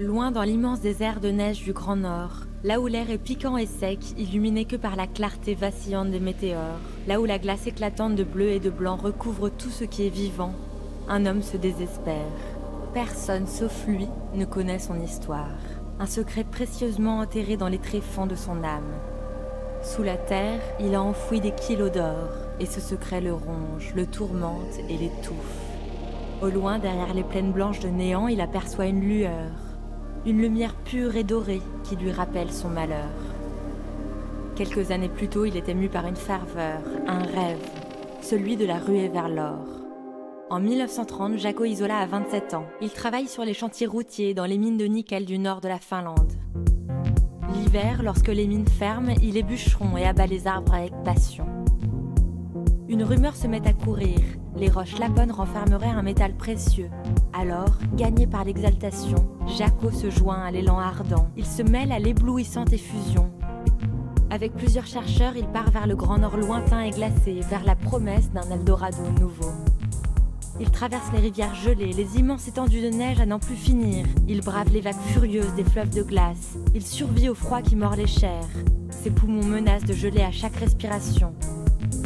Loin dans l'immense désert de neige du Grand Nord, là où l'air est piquant et sec, illuminé que par la clarté vacillante des météores, là où la glace éclatante de bleu et de blanc recouvre tout ce qui est vivant, un homme se désespère. Personne sauf lui ne connaît son histoire, un secret précieusement enterré dans les tréfonds de son âme. Sous la terre, il a enfoui des kilos d'or, et ce secret le ronge, le tourmente et l'étouffe. Au loin, derrière les plaines blanches de néant, il aperçoit une lumière pure et dorée qui lui rappelle son malheur. Quelques années plus tôt, il était mu par une ferveur, un rêve, celui de la ruée vers l'or. En 1930, Jaakko Isola a 27 ans. Il travaille sur les chantiers routiers dans les mines de nickel du nord de la Finlande. L'hiver, lorsque les mines ferment, il est bûcheron et abat les arbres avec passion. Une rumeur se met à courir. Les roches Lapone renfermeraient un métal précieux. Alors, gagné par l'exaltation, Jaakko se joint à l'élan ardent. Il se mêle à l'éblouissante effusion. Avec plusieurs chercheurs, il part vers le Grand Nord lointain et glacé, vers la promesse d'un Eldorado nouveau. Il traverse les rivières gelées, les immenses étendues de neige à n'en plus finir. Il brave les vagues furieuses des fleuves de glace. Il survit au froid qui mord les chairs. Ses poumons menacent de geler à chaque respiration.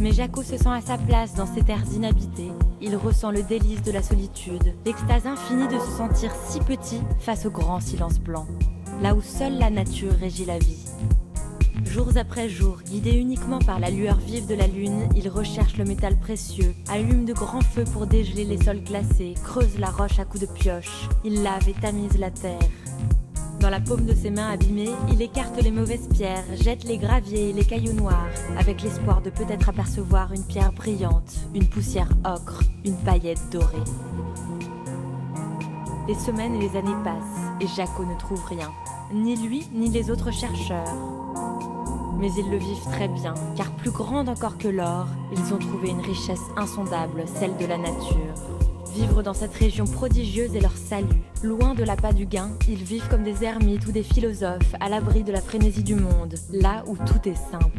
Mais Jaakko se sent à sa place dans ces terres inhabitées. Il ressent le délice de la solitude, l'extase infinie de se sentir si petit face au grand silence blanc, là où seule la nature régit la vie. Jours après jours, guidé uniquement par la lueur vive de la lune, il recherche le métal précieux, allume de grands feux pour dégeler les sols glacés, creuse la roche à coups de pioche. Il lave et tamise la terre. Dans la paume de ses mains abîmées, il écarte les mauvaises pierres, jette les graviers et les cailloux noirs, avec l'espoir de peut-être apercevoir une pierre brillante, une poussière ocre, une paillette dorée. Les semaines et les années passent, et Jaakko ne trouve rien, ni lui ni les autres chercheurs. Mais ils le vivent très bien, car plus grande encore que l'or, ils ont trouvé une richesse insondable, celle de la nature. Vivre dans cette région prodigieuse est leur salut. Loin de l'appât du gain, ils vivent comme des ermites ou des philosophes, à l'abri de la frénésie du monde, là où tout est simple.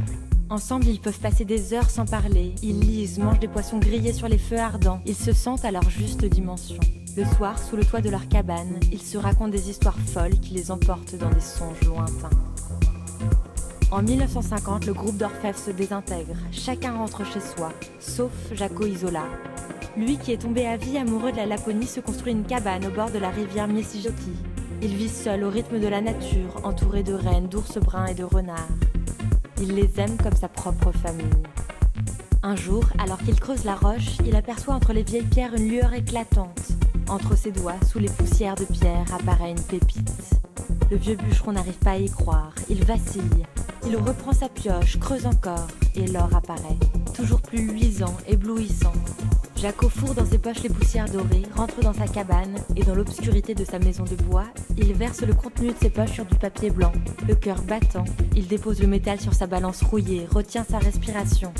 Ensemble, ils peuvent passer des heures sans parler. Ils lisent, mangent des poissons grillés sur les feux ardents. Ils se sentent à leur juste dimension. Le soir, sous le toit de leur cabane, ils se racontent des histoires folles qui les emportent dans des songes lointains. En 1950, le groupe d'orfèvres se désintègre. Chacun rentre chez soi, sauf Jaakko Isola. Lui qui est tombé à vie amoureux de la Laponie se construit une cabane au bord de la rivière Miesijoki. Il vit seul au rythme de la nature, entouré de rennes, d'ours bruns et de renards. Il les aime comme sa propre famille. Un jour, alors qu'il creuse la roche, il aperçoit entre les vieilles pierres une lueur éclatante. Entre ses doigts, sous les poussières de pierre, apparaît une pépite. Le vieux bûcheron n'arrive pas à y croire, il vacille. Il reprend sa pioche, creuse encore, et l'or apparaît, toujours plus luisant, éblouissant. Jaakko fourre dans ses poches les poussières dorées, rentre dans sa cabane, et dans l'obscurité de sa maison de bois, il verse le contenu de ses poches sur du papier blanc. Le cœur battant, il dépose le métal sur sa balance rouillée, retient sa respiration.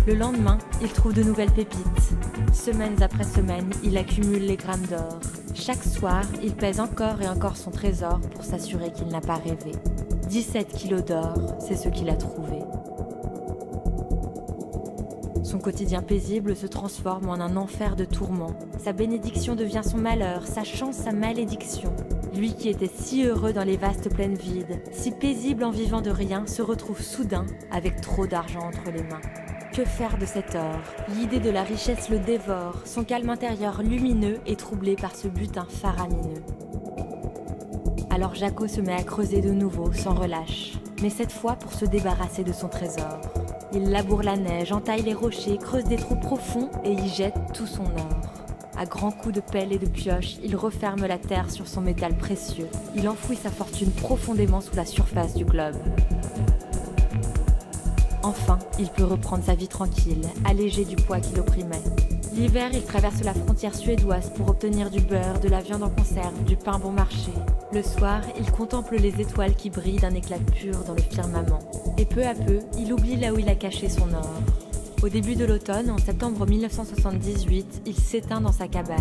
Le lendemain, il trouve de nouvelles pépites. Semaines après semaines, il accumule les grammes d'or. Chaque soir, il pèse encore et encore son trésor pour s'assurer qu'il n'a pas rêvé. 17 kilos d'or, c'est ce qu'il a trouvé. Son quotidien paisible se transforme en un enfer de tourments. Sa bénédiction devient son malheur, sa chance sa malédiction. Lui qui était si heureux dans les vastes plaines vides, si paisible en vivant de rien, se retrouve soudain avec trop d'argent entre les mains. Que faire de cet or? L'idée de la richesse le dévore, son calme intérieur lumineux est troublé par ce butin faramineux. Alors Jaakko se met à creuser de nouveau, sans relâche, mais cette fois pour se débarrasser de son trésor. Il laboure la neige, entaille les rochers, creuse des trous profonds et y jette tout son or. À grands coups de pelle et de pioche, il referme la terre sur son métal précieux. Il enfouit sa fortune profondément sous la surface du globe. Enfin, il peut reprendre sa vie tranquille, allégé du poids qui l'opprimait. L'hiver, il traverse la frontière suédoise pour obtenir du beurre, de la viande en conserve, du pain bon marché. Le soir, il contemple les étoiles qui brillent d'un éclat pur dans le firmament. Et peu à peu, il oublie là où il a caché son or. Au début de l'automne, en septembre 1978, il s'éteint dans sa cabane.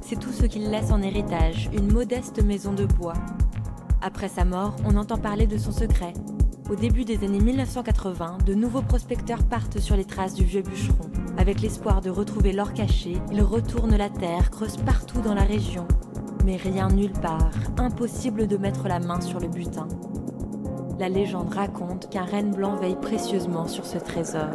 C'est tout ce qu'il laisse en héritage, une modeste maison de bois. Après sa mort, on entend parler de son secret. Au début des années 1980, de nouveaux prospecteurs partent sur les traces du vieux bûcheron. Avec l'espoir de retrouver l'or caché, ils retournent la terre, creusent partout dans la région. Mais rien nulle part, impossible de mettre la main sur le butin. La légende raconte qu'un renne blanc veille précieusement sur ce trésor.